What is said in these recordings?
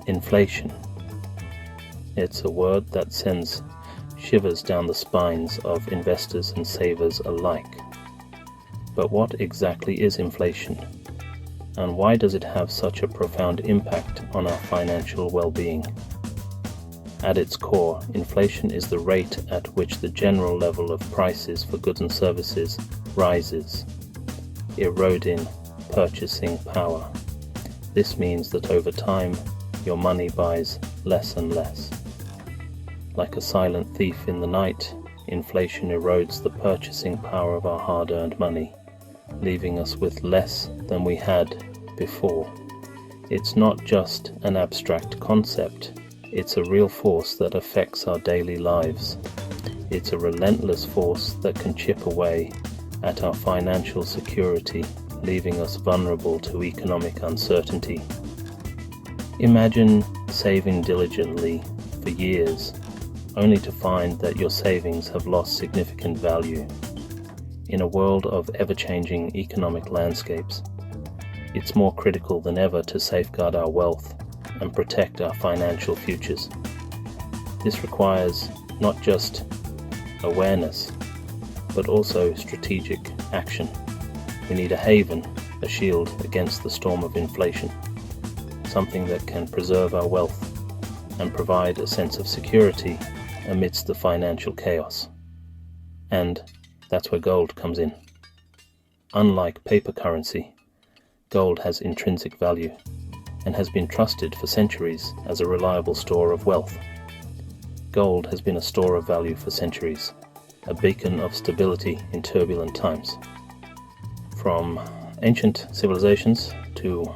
inflation. It's a word that sends shivers down the spines of investors and savers alike. But what exactly is inflation? And why does it have such a profound impact on our financial well-being? At its core, inflation is the rate at which the general level of prices for goods and services rises, eroding purchasing power. This means that over time, your money buys less and less. Like a silent thief in the night, inflation erodes the purchasing power of our hard-earned money, leaving us with less than we had before. It's not just an abstract concept, it's a real force that affects our daily lives. It's a relentless force that can chip away at our financial security, leaving us vulnerable to economic uncertainty. Imagine saving diligently for years, only to find that your savings have lost significant value. In a world of ever-changing economic landscapes, it's more critical than ever to safeguard our wealth and protect our financial futures. This requires not just awareness, but also strategic action. We need a haven, a shield against the storm of inflation, something that can preserve our wealth and provide a sense of security amidst the financial chaos. And that's where gold comes in. Unlike paper currency, gold has intrinsic value and has been trusted for centuries as a reliable store of wealth. Gold has been a store of value for centuries, a beacon of stability in turbulent times. From ancient civilizations to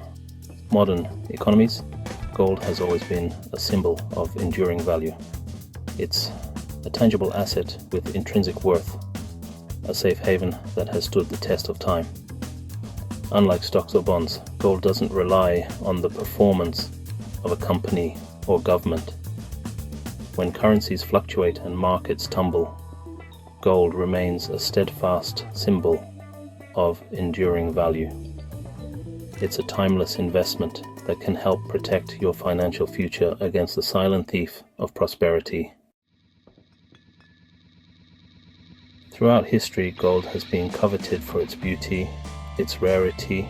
modern economies, gold has always been a symbol of enduring value. It's a tangible asset with intrinsic worth, a safe haven that has stood the test of time. Unlike stocks or bonds, gold doesn't rely on the performance of a company or government. When currencies fluctuate and markets tumble, gold remains a steadfast symbol of enduring value. It's a timeless investment that can help protect your financial future against the silent thief of prosperity. Throughout history, gold has been coveted for its beauty, its rarity,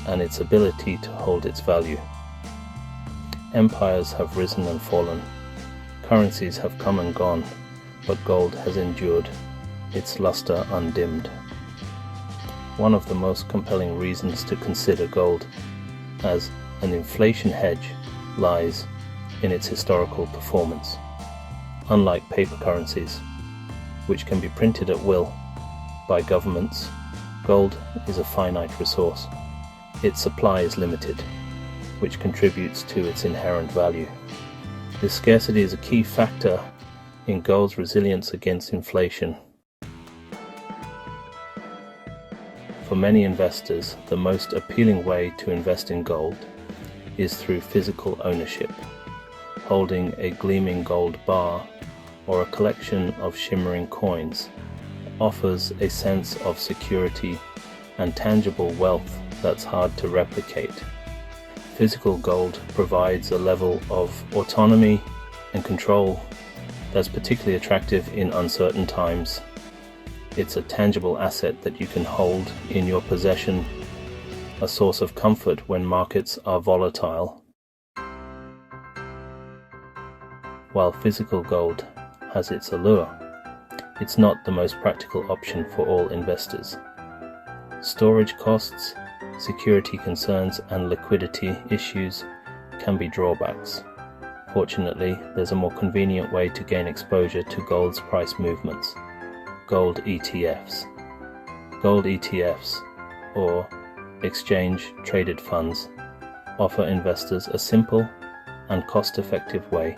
and its ability to hold its value. Empires have risen and fallen, currencies have come and gone, but gold has endured, its luster undimmed. One of the most compelling reasons to consider gold as an inflation hedge lies in its historical performance. Unlike paper currencies, which can be printed at will by governments, gold is a finite resource. Its supply is limited, which contributes to its inherent value. This scarcity is a key factor in gold's resilience against inflation. For many investors, the most appealing way to invest in gold is through physical ownership. Holding a gleaming gold bar or a collection of shimmering coins offers a sense of security and tangible wealth that's hard to replicate. Physical gold provides a level of autonomy and control that's particularly attractive in uncertain times. It's a tangible asset that you can hold in your possession, a source of comfort when markets are volatile. While physical gold has its allure, it's not the most practical option for all investors. Storage costs, security concerns, and liquidity issues can be drawbacks. Fortunately, there's a more convenient way to gain exposure to gold's price movements: gold ETFs. Gold ETFs, or exchange-traded funds, offer investors a simple and cost-effective way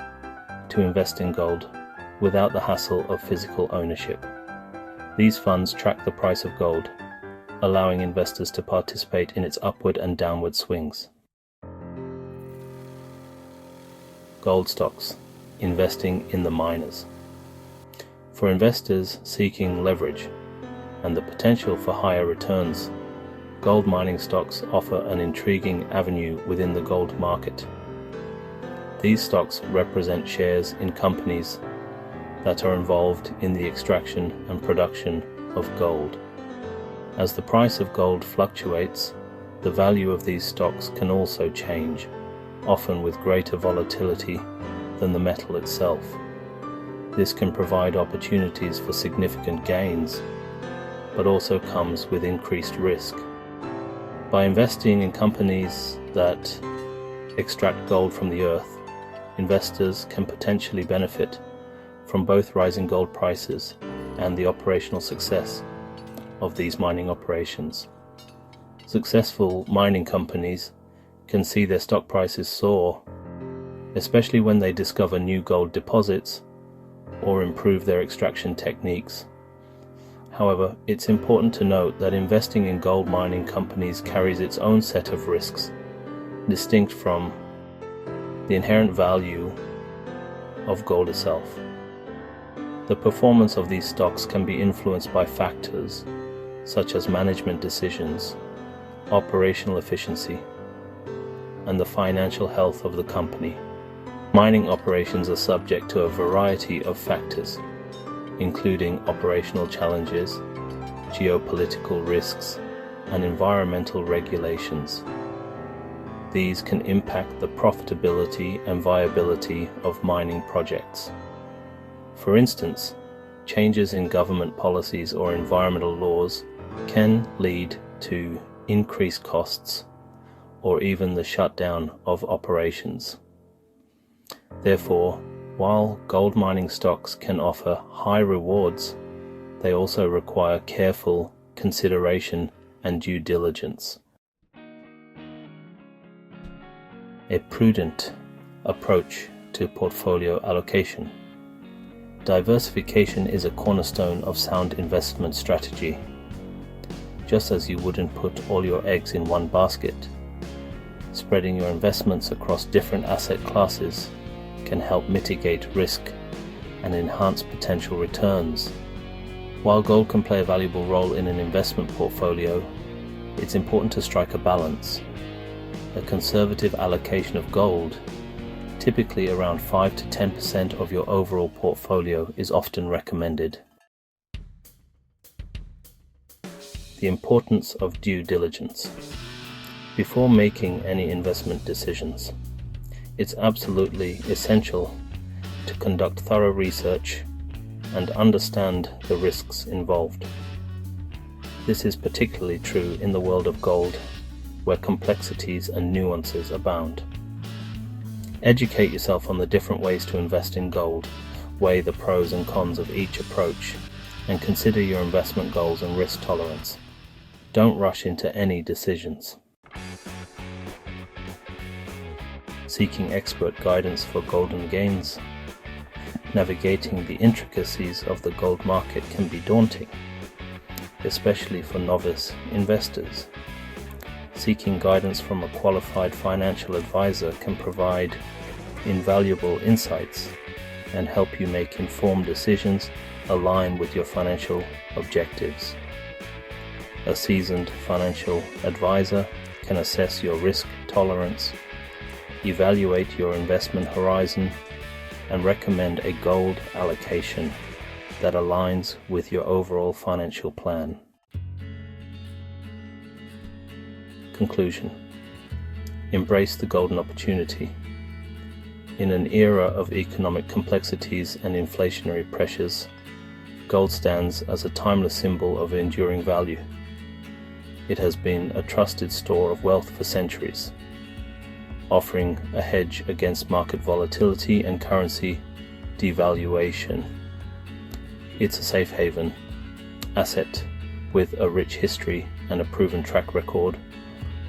to invest in gold without the hassle of physical ownership. These funds track the price of gold, allowing investors to participate in its upward and downward swings. Gold stocks, investing in the miners. For investors seeking leverage and the potential for higher returns, gold mining stocks offer an intriguing avenue within the gold market. These stocks represent shares in companies that are involved in the extraction and production of gold. As the price of gold fluctuates, the value of these stocks can also change, often with greater volatility than the metal itself. This can provide opportunities for significant gains, but also comes with increased risk. By investing in companies that extract gold from the earth, investors can potentially benefit from both rising gold prices and the operational success of these mining operations. Successful mining companies can see their stock prices soar, especially when they discover new gold deposits or improve their extraction techniques. However, it's important to note that investing in gold mining companies carries its own set of risks, distinct from the inherent value of gold itself. The performance of these stocks can be influenced by factors such as management decisions, operational efficiency, and the financial health of the company. Mining operations are subject to a variety of factors, including operational challenges, geopolitical risks, and environmental regulations. These can impact the profitability and viability of mining projects. For instance, changes in government policies or environmental laws can lead to increased costs or even the shutdown of operations. Therefore, while gold mining stocks can offer high rewards, they also require careful consideration and due diligence. A prudent approach to portfolio allocation. Diversification is a cornerstone of sound investment strategy. Just as you wouldn't put all your eggs in one basket, spreading your investments across different asset classes can help mitigate risk and enhance potential returns. While gold can play a valuable role in an investment portfolio, it's important to strike a balance. A conservative allocation of gold, typically around 5 to 10% of your overall portfolio, is often recommended. The importance of due diligence. Before making any investment decisions, it's absolutely essential to conduct thorough research and understand the risks involved. This is particularly true in the world of gold, where complexities and nuances abound. Educate yourself on the different ways to invest in gold, weigh the pros and cons of each approach, and consider your investment goals and risk tolerance. Don't rush into any decisions. Seeking expert guidance for golden gains. Navigating the intricacies of the gold market can be daunting, especially for novice investors. Seeking guidance from a qualified financial advisor can provide invaluable insights and help you make informed decisions aligned with your financial objectives. A seasoned financial advisor can assess your risk tolerance, evaluate your investment horizon, and recommend a gold allocation that aligns with your overall financial plan. Conclusion. Embrace the golden opportunity. In an era of economic complexities and inflationary pressures, gold stands as a timeless symbol of enduring value. It has been a trusted store of wealth for centuries, offering a hedge against market volatility and currency devaluation. It's a safe haven asset with a rich history and a proven track record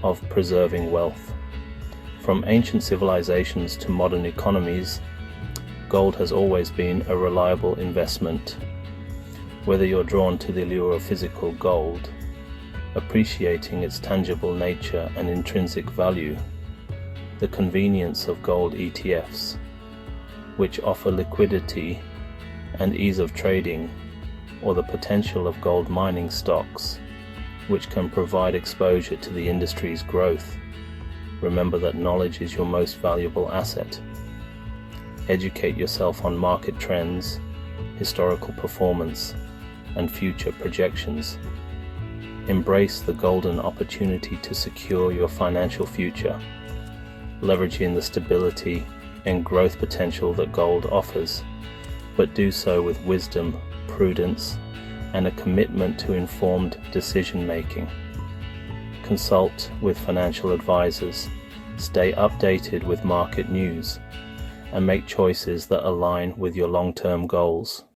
of preserving wealth. From ancient civilizations to modern economies, gold has always been a reliable investment. Whether you're drawn to the allure of physical gold, appreciating its tangible nature and intrinsic value, the convenience of gold ETFs, which offer liquidity and ease of trading, or the potential of gold mining stocks, which can provide exposure to the industry's growth, remember that knowledge is your most valuable asset. Educate yourself on market trends, historical performance, and future projections. Embrace the golden opportunity to secure your financial future, leveraging the stability and growth potential that gold offers, but do so with wisdom, prudence, and a commitment to informed decision-making. Consult with financial advisors, stay updated with market news, and make choices that align with your long-term goals.